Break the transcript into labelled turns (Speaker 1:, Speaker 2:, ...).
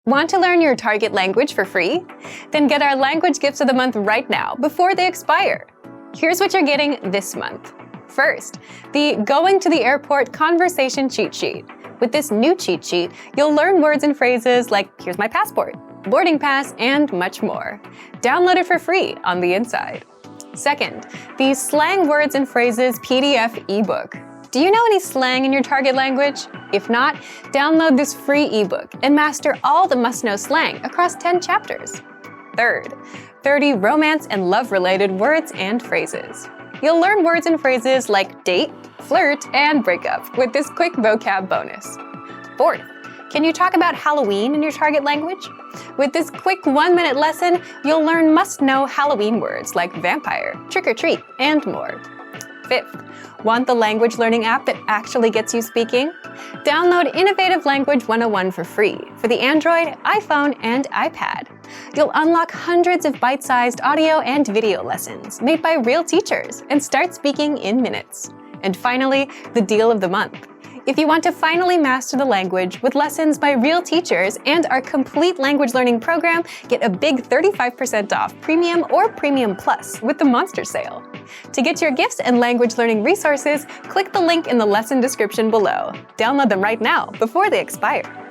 Speaker 1: Want to learn your target language for free? Then get our language gifts of the month right now before they expire. Here's what you're getting this month. First, the Going to the Airport Conversation Cheat Sheet. With this new cheat sheet, you'll learn words and phrases like "here's my passport," "boarding pass," and much more. Download it for free on the inside. Second, the Slang Words and Phrases PDF ebook. Do you know any slang in your target language? If not, download this free ebook and master all the must-know slang across 10 chapters. Third, 30 romance and love-related words and phrases. You'll learn words and phrases like date, flirt, and breakup with this quick vocab bonus. Fourth, can you talk about Halloween in your target language? With this quick 1-minute lesson, you'll learn must-know Halloween words like vampire, trick-or-treat, and more. Fifth, want the language learning app that actually gets you speaking? Download Innovative Language 101 for free for the Android, iPhone, and iPad. You'll unlock hundreds of bite-sized audio and video lessons made by real teachers and start speaking in minutes. And finally, the deal of the month. If you want to finally master the language with lessons by real teachers and our complete language learning program, get a big 35% off Premium or Premium Plus with the Monster Sale. To get your gifts and language learning resources, click the link in the lesson description below. Download them right now before they expire.